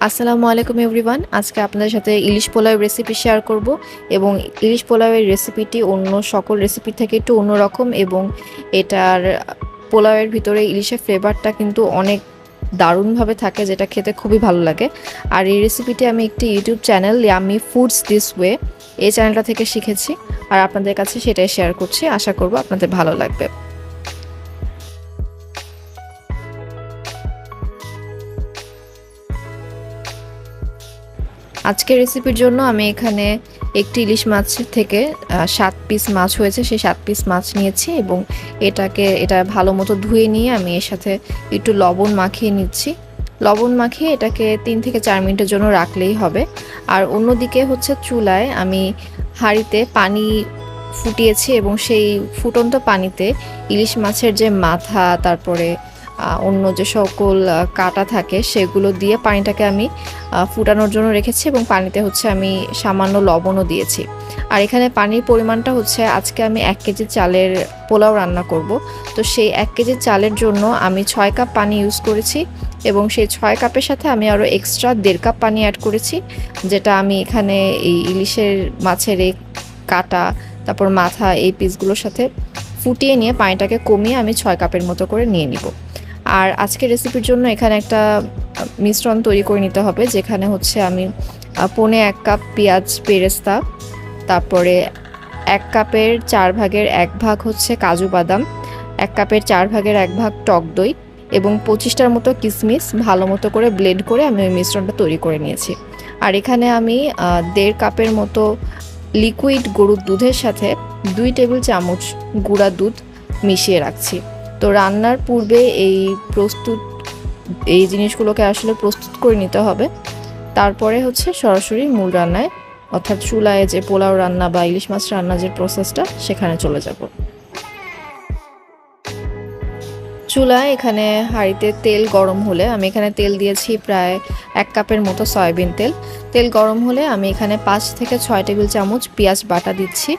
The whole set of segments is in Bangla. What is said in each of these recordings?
আসসালামু আলাইকুম এভরিওয়ান। আজকে আপনাদের সাথে ইলিশ পোলাও রেসিপি শেয়ার করব এবং ইলিশ পোলাওয়ের রেসিপিটি অন্য সকল রেসিপি থেকে একটু অন্যরকম এবং এটার পোলাওয়ের ভিতরে ইলিশের ফ্লেভারটা কিন্তু অনেক দারুণভাবে থাকে, যেটা খেতে খুবই ভালো লাগে। আর এই রেসিপিটি আমি একটি YouTube channel yummy foods this way এই চ্যানেলটা থেকে শিখেছি, আর আপনাদের কাছে সেটাই শেয়ার করছি। আশা করব আপনাদের ভালো লাগবে। আজকের রেসিপির জন্য আমি এখানে একটি ইলিশ মাছ থেকে 7 পিস মাছ হয়েছে, সেই 7 পিস মাছ নিয়েছি এবং এটা ভালো মতো ধুয়ে নিয়ে আমি এর সাথে একটু লবণ মাখিয়ে নিচ্ছি। লবণ মাখিয়ে এটাকে 3 থেকে 4 মিনিটের জন্য রাখলেই হবে। আর অন্যদিকে হচ্ছে চুলায় আমি হাঁড়িতে পানি ফুটিয়েছি এবং সেই ফুটন্ত পানিতে ইলিশ মাছের যে মাথা, তারপরে অন্য যে সকল কাটা থাকে সেগুলো দিয়ে পানিটাকে আমি ফুটানোর জন্য রেখেছি এবং পানিতে হচ্ছে আমি সামান্য লবণও দিয়েছি। আর এখানে পানির পরিমাণটা হচ্ছে, আজকে আমি 1 কেজি চালের পোলাও রান্না করব, তো সেই 1 কেজি চালের জন্য আমি 6 কাপ পানি ইউজ করেছি এবং সেই 6 কাপের সাথে আমি আরও এক্সট্রা 1.5 কাপ পানি অ্যাড করেছি, যেটা আমি এখানে এই ইলিশের মাছের এই কাটা, তারপর মাথা, এই পিসগুলোর সাথে ফুটিয়ে নিয়ে পানিটাকে কমিয়ে আমি 6 কাপের মতো করে নিয়ে নিব। আর আজকের রেসিপির জন্য এখানে একটা মিশ্রণ তৈরি করে নিতে হবে, যেখানে হচ্ছে আমি 1.25 কাপ পেঁয়াজ বেরেস্তা, তারপরে 1 কাপের 4 ভাগের 1 ভাগ হচ্ছে কাজু বাদাম, 1 কাপের 4 ভাগের 1 ভাগ টক দই এবং 25টার মতো কিশমিশ ভালো মতো করে ব্লেন্ড করে আমি ওই মিশ্রণটা তৈরি করে নিয়েছি। আর এখানে আমি 1.5 কাপের মতো লিকুইড গরুর দুধের সাথে 2 টেবিল চামচ গুঁড়া দুধ মিশিয়ে রাখছি। তো রান্নার পূর্বে এই জিনিসগুলোকে আসলে প্রস্তুত করে নিতে হবে, তারপরে হচ্ছে সরাসরি মূল রান্নায়, অর্থাৎ চুলায় যে পোলাও রান্না বা ইলিশ মাছ রান্না যে প্রসেসটা, সেখানে চলে যাব। চুলায় এখানে হাঁড়িতে তেল গরম হলে আমি এখানে তেল দিয়েছি প্রায় 1 কাপের মতো সয়াবিন তেল। তেল গরম হলে আমি এখানে 5 থেকে 6 টেবিল চামচ পেঁয়াজ বাটা দিচ্ছি।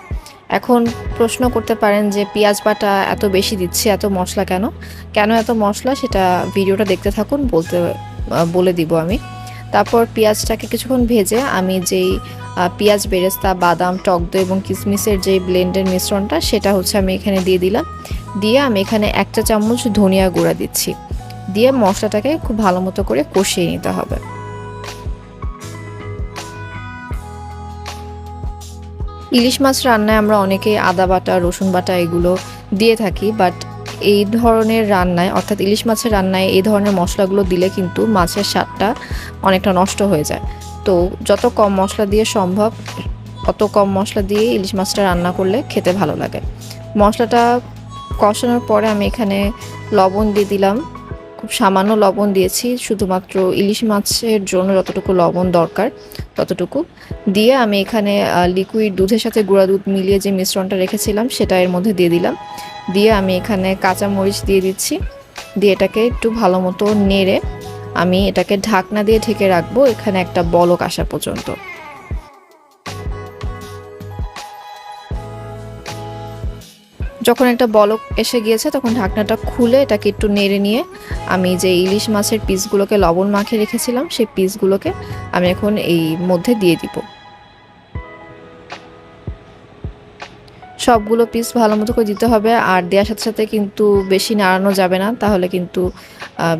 এখন প্রশ্ন করতে পারেন যে পেঁয়াজ বাটা এত বেশি দিচ্ছি, এত মশলা কেন এত মশলা, সেটা ভিডিওটা দেখতে থাকুন, বলে দিব আমি। তারপর পেঁয়াজটাকে কিছুক্ষণ ভেজে আমি যেই পেঁয়াজ বেরেস্তা, বাদাম, টক দই এবং কিশমিশের যেই ব্লেন্ডের মিশ্রণটা, সেটা হচ্ছে আমি এখানে দিয়ে দিলাম। দিয়ে আমি এখানে 1 চা চামচ ধনিয়া গুঁড়া দিচ্ছি, দিয়ে মশলাটাকে খুব ভালো মতো করে কষিয়ে নিতে হবে। ইলিশ মাছ রান্নায় আমরা অনেকেই আদা বাটা, রসুন বাটা এগুলো দিয়ে থাকি, বাট এই ধরনের রান্নায়, অর্থাৎ ইলিশ মাছের রান্নায় এই ধরনের মশলাগুলো দিলে কিন্তু মাছের স্বাদটা অনেকটা নষ্ট হয়ে যায়। তো যত কম মশলা দিয়ে সম্ভব অত কম মশলা দিয়ে ইলিশ মাছটা রান্না করলে খেতে ভালো লাগে। মশলাটা কষানোর পরে আমি এখানে লবণ দিয়ে দিলাম, খুব সামান্য লবণ দিয়েছি, শুধুমাত্র ইলিশ মাছের জন্য যতটুকু লবণ দরকার ততটুকু দিয়ে আমি এখানে লিকুইড দুধের সাথে গুঁড়া দুধ মিলিয়ে যে মিশ্রণটা রেখেছিলাম সেটা এর মধ্যে দিয়ে দিলাম। দিয়ে আমি এখানে কাঁচা মরিচ দিয়ে দিচ্ছি, দিয়ে এটাকে একটু ভালো মতো নেড়ে আমি এটাকে ঢাকনা দিয়ে ঢেকে রাখবো এখানে একটা বলক আসা পর্যন্ত। যখন একটা বলক এসে গিয়েছে তখন ঢাকনাটা খুলে এটাকে একটু নেড়ে নিয়ে আমি যে ইলিশ মাছের পিসগুলোকে লবণ মাখিয়ে রেখেছিলাম সেই পিসগুলোকে আমি এখন এই মধ্যে দিয়ে দিব। সবগুলো পিস ভালো মতো করে দিতে হবে, আর দেওয়ার সাথে সাথে কিন্তু বেশি নাড়ানো যাবে না, তাহলে কিন্তু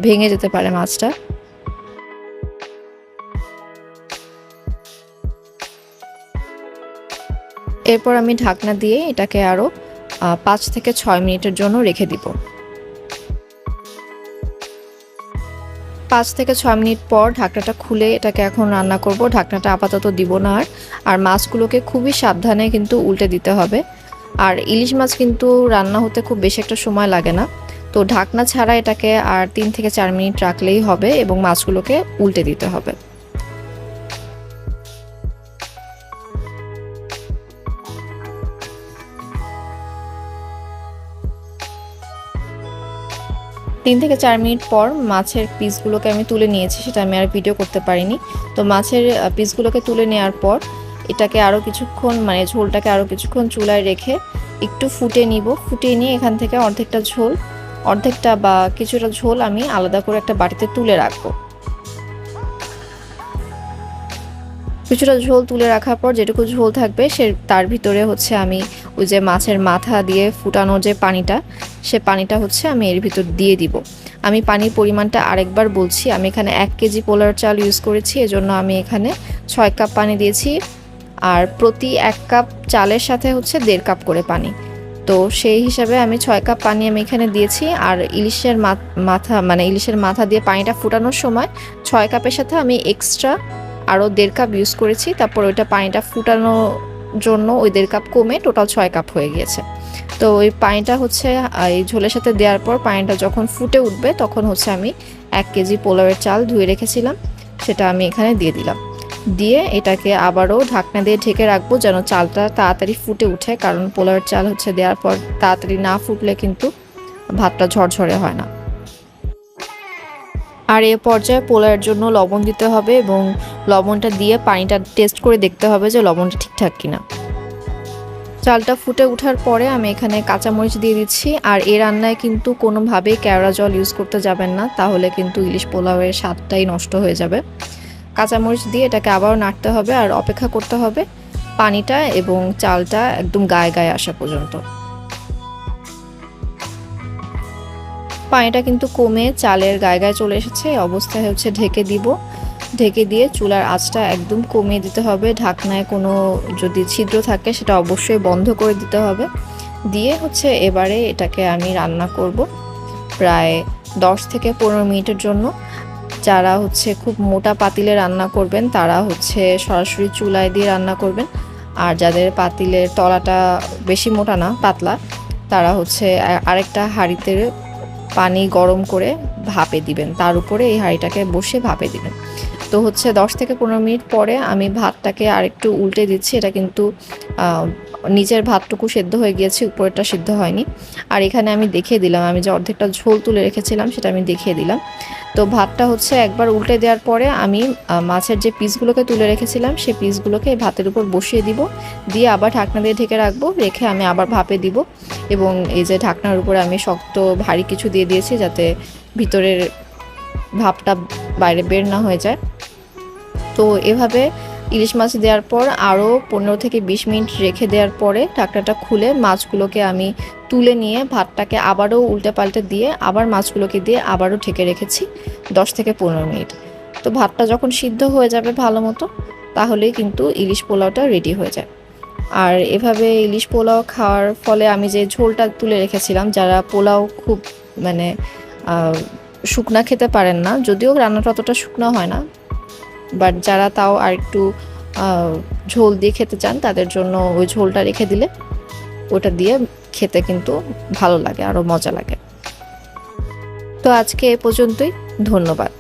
ভেঙে যেতে পারে মাছটা। এরপর আমি ঢাকনা দিয়ে এটাকে আরও 5 থেকে 6 মিনিটের জন্য রেখে দিব। 5 থেকে 6 মিনিট পর ঢাকনাটা খুলে এটাকে এখন রান্না করব। ঢাকনাটা আপাতত দিব না, আর মাছগুলোকে খুবই সাবধানে কিন্তু উল্টে দিতে হবে। আর ইলিশ মাছ কিন্তু রান্না হতে খুব বেশি একটা সময় লাগে না, তো ঢাকনা ছাড়া এটাকে আর 3 থেকে 4 মিনিট রাখলেই হবে এবং মাছগুলোকে উল্টে দিতে হবে। তিন থেকে 4 মিনিট পর মাছের পিসগুলোকে আমি তুলে নিয়েছি, সেটা আমি আর ভিডিও করতে পারিনি। তো মাছের পিসগুলোকে তুলে নেওয়ার পর এটাকে আরও কিছুক্ষণ, মানে ঝোলটাকে আরও কিছুক্ষণ চুলায় রেখে একটু ফুটিয়ে নিয়ে এখান থেকে অর্ধেকটা বা কিছুটা ঝোল আমি আলাদা করে একটা বাটিতে তুলে রাখবো। কিছুটা ঝোল তুলে রাখার পর যেটুকু ঝোল থাকবে তার ভিতরে হচ্ছে আমি ওই যে মাছের মাথা দিয়ে ফুটানো যে পানিটা, সে পানিটা হচ্ছে আমি এর ভিতর দিয়ে দিব। আমি পানির পরিমাণটা আরেকবার বলছি, আমি এখানে 1 কেজি পোলাওর চাল ইউজ করেছি, এজন্য আমি এখানে 6 কাপ পানি দিয়েছি। আর প্রতি 1 কাপ চালের সাথে হচ্ছে 1.5 কাপ করে পানি। তো সেই হিসাবে আমি 6 কাপ পানি আমি এখানে দিয়েছি। আর ইলিশের মাথা মানে ইলিশের মাথা দিয়ে পানিটা ফুটানোর সময় 6 কাপের সাথে আমি এক্সট্রা আরও 1.5 কাপ ইউজ করেছি। তারপর ওইটা পানিটা ফুটানোর জন্য ওই 1.5 কাপ কমে টোটাল 6 কাপ হয়ে গিয়েছে। তো ওই পানিটা হচ্ছে এই ঝোলের সাথে দেওয়ার পর পানিটা যখন ফুটে উঠবে তখন হচ্ছে আমি 1 কেজি পোলাওয়ের চাল ধুয়ে রেখেছিলাম সেটা আমি এখানে দিয়ে দিলাম। দিয়ে এটাকে আবারও ঢাকনা দিয়ে ঢেকে রাখবো যেন চালটা তাড়াতাড়ি ফুটে উঠে, কারণ পোলাওয়ের চাল হচ্ছে দেওয়ার পর তাড়াতাড়ি না ফুটলে কিন্তু ভাতটা ঝরঝরে হয় না। আর এ পর্যায়ে পোলাওয়ের জন্য লবণ দিতে হবে এবং লবণটা দিয়ে পানিটা টেস্ট করে দেখতে হবে যে লবণটা ঠিকঠাক কিনা। চালটা ফুটে ওঠার পরে আমি এখানে কাঁচামরিচ দিয়ে দিচ্ছি। আর এই রান্নায় কিন্তু কোনোভাবেই কেওড়া জল ইউজ করতে যাবেন না, তাহলে কিন্তু ইলিশ পোলাওয়ের স্বাদটাই নষ্ট হয়ে যাবে। কাঁচামরিচ দিয়ে এটাকে আবারও নাড়তে হবে আর অপেক্ষা করতে হবে পানিটা এবং চালটা একদম গায়ে গায়ে আসা পর্যন্ত। পানিটা কিন্তু কমে চালের গায়ে গায়ে চলে এসেছে, এই অবস্থায় হচ্ছে ঢেকে দিব। ঢেকে দিয়ে চুলার আঁচটা একদম কমিয়ে দিতে হবে। ঢাকনায় কোনো যদি ছিদ্র থাকে সেটা অবশ্যই বন্ধ করে দিতে হবে। দিয়ে হচ্ছে এবারে এটাকে আমি রান্না করব প্রায় 10 থেকে 15 মিনিটের জন্য। যারা হচ্ছে খুব মোটা পাতিলে রান্না করবেন তারা হচ্ছে সরাসরি চুলায় দিয়ে রান্না করবেন, আর যাদের পাতিলের তলাটা বেশি মোটা না পাতলা তারা হচ্ছে আরেকটা হাঁড়িতে পানি গরম করে ভাপে দিবেন, তার উপরে এই হাঁড়িটাকে বসে ভাপে দিবেন। তো হচ্ছে 10 থেকে 15 মিনিট পরে আমি ভাতটাকে আরেকটু উল্টে দিচ্ছি। এটা কিন্তু নিচের ভাতটুকু সেদ্ধ হয়ে গিয়েছে, উপরেরটা সিদ্ধ হয়নি। আর এখানে আমি দেখিয়ে দিলাম, আমি যে অর্ধেকটা ঝোল তুলে রেখেছিলাম সেটা আমি দেখিয়ে দিলাম। তো ভাতটা হচ্ছে একবার উল্টে দেওয়ার পরে আমি মাছের যে পিসগুলোকে তুলে রেখেছিলাম সেই পিসগুলোকে ভাতের উপর বসিয়ে দিব, দিয়ে আবার ঢাকনা দিয়ে ঢেকে রাখবো, রেখে আমি আবার ভাপে দিব। এবং এই যে ঢাকনার উপরে আমি শক্ত ভারী কিছু দিয়ে দিয়েছি যাতে ভিতরের ভাপটা বাইরে বের না হয়ে যায়। তো এভাবে ইলিশ মাছ দেওয়ার পর আরও 15 থেকে 20 মিনিট রেখে দেওয়ার পরে ঢাকনাটা খুলে মাছগুলোকে আমি তুলে নিয়ে ভাতটাকে আবারও উল্টে পাল্টে দিয়ে আবার মাছগুলোকে দিয়ে আবারও ঢেকে রেখেছি 10 থেকে 15 মিনিট। তো ভাতটা যখন সিদ্ধ হয়ে যাবে ভালো মতো তাহলেই কিন্তু ইলিশ পোলাওটা রেডি হয়ে যায়। আর এভাবে ইলিশ পোলাও খাওয়ার ফলে আমি যে ঝোলটা তুলে রেখেছিলাম, যারা পোলাও খুব মানে শুকনা খেতে পারেন না, যদিও রান্নাটা অতটা শুকনো হয় না, বাট যারা তাও আর একটু ঝোল দিয়ে খেতে চান তাদের জন্য ওই ঝোলটা রেখে দিলে ওটা দিয়ে খেতে কিন্তু ভালো লাগে, আরও মজা লাগে। তো আজকে এ পর্যন্তই, ধন্যবাদ।